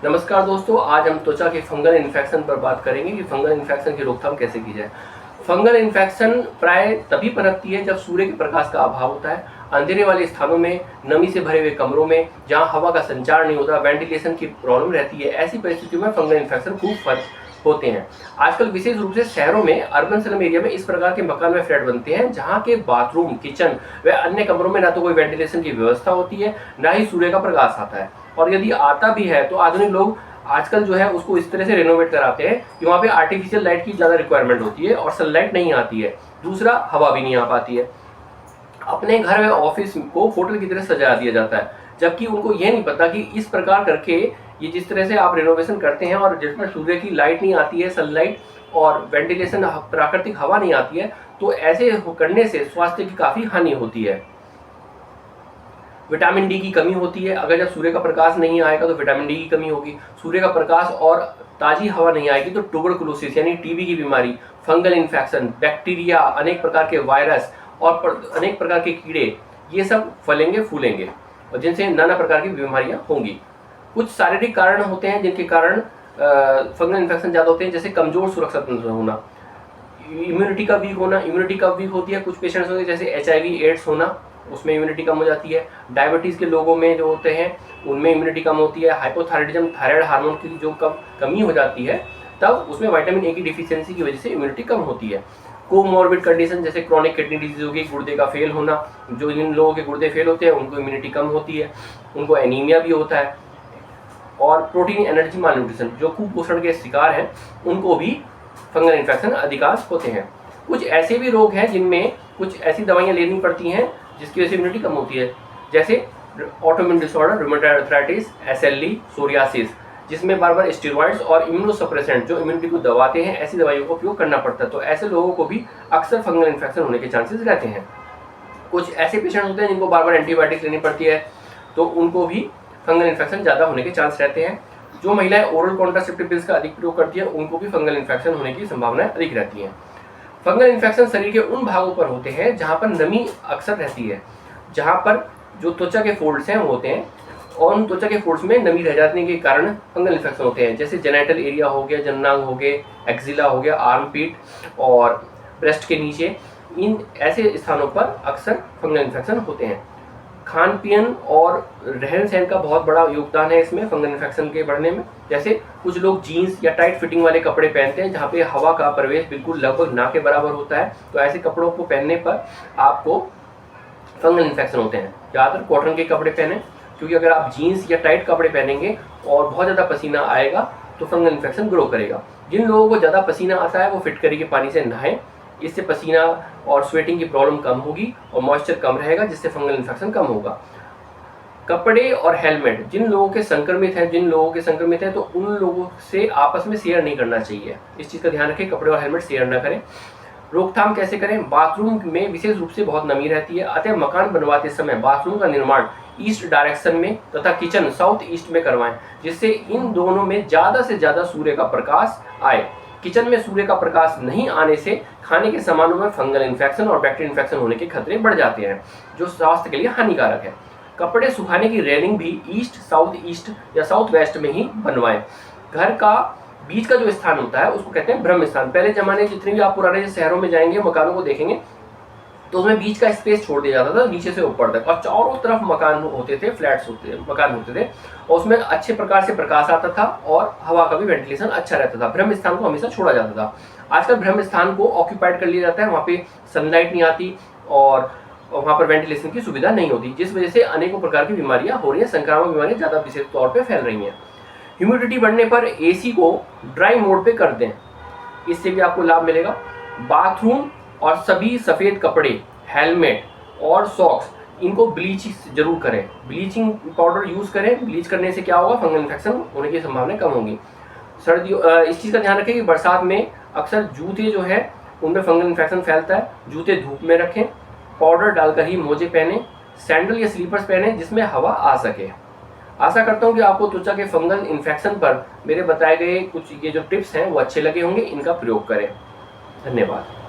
नमस्कार दोस्तों, आज हम त्वचा के फंगल इन्फेक्शन पर बात करेंगे कि फंगल इन्फेक्शन की रोकथाम कैसे की जाए। फंगल इन्फेक्शन प्राय तभी पनपती है जब सूर्य के प्रकाश का अभाव होता है, अंधेरे वाले स्थानों में, नमी से भरे हुए कमरों में, जहां हवा का संचार नहीं होता, वेंटिलेशन की प्रॉब्लम रहती है। ऐसी परिस्थितियों में फंगल इन्फेक्शन खूब होते हैं। आजकल विशेष रूप से शहरों में, अर्बन स्लम एरिया में इस प्रकार के मकान में फ्लैट बनते हैं जहां के बाथरूम, किचन व अन्य कमरों में ना तो कोई वेंटिलेशन की व्यवस्था होती है, ना ही सूर्य का प्रकाश आता है। और यदि आता भी है तो आधुनिक लोग आजकल जो है उसको इस तरह से रेनोवेट कराते हैं कि वहाँ पे आर्टिफिशियल लाइट की ज़्यादा रिक्वायरमेंट होती है और सनलाइट नहीं आती है। दूसरा, हवा भी नहीं आ पाती है। अपने घर व ऑफिस को होटल की तरह सजा दिया जाता है, जबकि उनको ये नहीं पता कि इस प्रकार करके ये जिस तरह से आप रेनोवेशन करते हैं और जिसमें सूर्य की लाइट नहीं आती है, सनलाइट और वेंटिलेशन, प्राकृतिक हवा नहीं आती है, तो ऐसे करने से स्वास्थ्य की काफ़ी हानि होती है। विटामिन डी की कमी होती है। अगर जब सूर्य का प्रकाश नहीं आएगा तो विटामिन डी की कमी होगी। सूर्य का प्रकाश और ताज़ी हवा नहीं आएगी तो ट्यूबरकुलोसिस यानी टीबी की बीमारी, फंगल इन्फेक्शन, बैक्टीरिया, अनेक प्रकार के वायरस और अनेक प्रकार के कीड़े, ये सब फैलेंगे फूलेंगे और जिनसे नाना प्रकार की बीमारियां होंगी। कुछ शारीरिक कारण होते हैं जिनके कारण फंगल इन्फेक्शन ज़्यादा होते हैं, जैसे कमजोर सुरक्षा तंत्र होना, इम्यूनिटी का वीक होना। इम्यूनिटी कब वीक होती है? कुछ पेशेंट्स होते हैं जैसे HIV एड्स होना, उसमें इम्यूनिटी कम हो जाती है। डायबिटीज़ के लोगों में जो होते हैं उनमें इम्यूनिटी कम होती है। हाइपोथायराइडिज्म, थायराइड हार्मोन की जो कमी हो जाती है तब उसमें विटामिन A की डिफिशियंसी की वजह से इम्यूनिटी कम होती है। कोमॉर्बिड कंडीशन जैसे क्रॉनिक किडनी डिजीज होगी, गुर्दे का फेल होना, जो जिन लोगों के गुर्दे फेल होते हैं उनको इम्यूनिटी कम होती है, उनको एनीमिया भी होता है। और प्रोटीन एनर्जी मालन्यूट्रिशन, जो कुपोषण के शिकार हैं उनको भी फंगल इन्फेक्शन अधिकांश होते हैं। कुछ ऐसे भी रोग हैं जिनमें कुछ ऐसी दवाइयाँ लेनी पड़ती हैं जिसकी वजह से इम्यूनिटी कम होती है, जैसे autoimmune disorder, rheumatoid arthritis, SLE, psoriasis, जिसमें बार बार स्टेरॉइड्स और इम्यूनोसप्रेसेंट जो इम्यूनिटी को दबाते हैं, ऐसी दवाइयों का उपयोग करना पड़ता है। तो ऐसे लोगों को भी अक्सर फंगल इन्फेक्शन होने के चांसेस रहते हैं। कुछ ऐसे पेशेंट होते हैं जिनको बार बार एंटीबायोटिक लेनी पड़ती है, तो उनको भी फंगल इन्फेक्शन ज़्यादा होने के चांस रहते हैं। जो महिलाएं ओरल कॉन्ट्रासेप्टिव पिल्स का अधिक प्रयोग करती है उनको भी फंगल इन्फेक्शन होने की संभावनाएं अधिक रहती हैं। फंगल इन्फेक्शन शरीर के उन भागों पर होते हैं जहां पर नमी अक्सर रहती है, जहां पर जो त्वचा के फोल्ड्स हैं वो होते हैं और उन त्वचा के फोल्ड्स में नमी रह जाने के कारण फंगल इन्फेक्शन होते हैं, जैसे जेनिटल एरिया हो गया, जननांग हो गए, एक्जिला हो गया, आर्म पीट और ब्रेस्ट के नीचे। इन ऐसे स्थानों पर अक्सर फंगल इन्फेक्शन होते हैं। खान पीन और रहन सहन का बहुत बड़ा योगदान है इसमें फंगल इन्फेक्शन के बढ़ने में। जैसे कुछ लोग जीन्स या टाइट फिटिंग वाले कपड़े पहनते हैं जहाँ पे हवा का प्रवेश बिल्कुल लगभग ना के बराबर होता है, तो ऐसे कपड़ों को पहनने पर आपको फंगल इन्फेक्शन होते हैं। ज़्यादातर कॉटन के कपड़े पहने, क्योंकि अगर आप जीन्स या टाइट कपड़े पहनेंगे और बहुत ज़्यादा पसीना आएगा तो फंगल इन्फेक्शन ग्रो करेगा। जिन लोगों को ज़्यादा पसीना आता है वो फिटकरी के पानी से नहाएं, इससे पसीना और स्वेटिंग की प्रॉब्लम कम होगी और मॉइस्चर कम रहेगा, जिससे फंगल इन्फेक्शन कम होगा। कपड़े और हेलमेट जिन लोगों के संक्रमित हैं तो उन लोगों से आपस में शेयर नहीं करना चाहिए। इस चीज़ का ध्यान रखें, कपड़े और हेलमेट शेयर ना करें। रोकथाम कैसे करें? बाथरूम में विशेष रूप से बहुत नमी रहती है, अतः मकान बनवाते समय बाथरूम का निर्माण ईस्ट डायरेक्शन में तथा किचन साउथ ईस्ट में करवाएं, जिससे इन दोनों में ज़्यादा से ज़्यादा सूर्य का प्रकाश आए। किचन में सूर्य का प्रकाश नहीं आने से खाने के सामानों में फंगल इन्फेक्शन और बैक्टीरियल इन्फेक्शन होने के खतरे बढ़ जाते हैं, जो स्वास्थ्य के लिए हानिकारक है। कपड़े सुखाने की रेलिंग भी ईस्ट, साउथ ईस्ट या साउथ वेस्ट में ही बनवाएं। घर का बीच का जो स्थान होता है उसको कहते हैं ब्रह्म स्थान। पहले जमाने जितने भी आप पुराने शहरों में जाएंगे, मकानों को देखेंगे तो उसमें बीच का स्पेस छोड़ दिया जाता था नीचे से ऊपर तक, और चारों तरफ मकान होते थे, फ्लैट्स मकान होते थे, और उसमें अच्छे प्रकार से प्रकाश आता था और हवा का भी वेंटिलेशन अच्छा रहता था। ब्रह्म स्थान को हमेशा छोड़ा जाता था। आजकल ब्रह्म स्थान को ऑक्यूपाइड कर लिया जाता है, वहाँ पे सनलाइट नहीं आती और वहाँ पर वेंटिलेशन की सुविधा नहीं होती, जिस वजह से अनेकों प्रकार की बीमारियाँ हो रही हैं। संक्रामक बीमारियाँ ज़्यादा विशेष तौर पर फैल रही हैं। ह्यूमिडिटी बढ़ने पर AC को ड्राई मोड पे कर दें, इससे भी आपको लाभ मिलेगा। बाथरूम और सभी सफ़ेद कपड़े, हेलमेट और सॉक्स, इनको ब्लीच जरूर करें, ब्लीचिंग पाउडर यूज़ करें। ब्लीच करने से क्या होगा? फंगल इन्फेक्शन होने की संभावना कम होगी। सर्दियों इस चीज़ का ध्यान रखें कि बरसात में अक्सर जूते जो है उनमें फंगल इन्फेक्शन फैलता है। जूते धूप में रखें, पाउडर डालकर ही मोजे पहने, सैंडल या स्लीपर्स पहने जिसमें हवा आ सके। आशा करता हूँ कि आपको त्वचा के फंगल इन्फेक्शन पर मेरे बताए गए कुछ ये जो टिप्स हैं वो अच्छे लगे होंगे, इनका प्रयोग करें। धन्यवाद।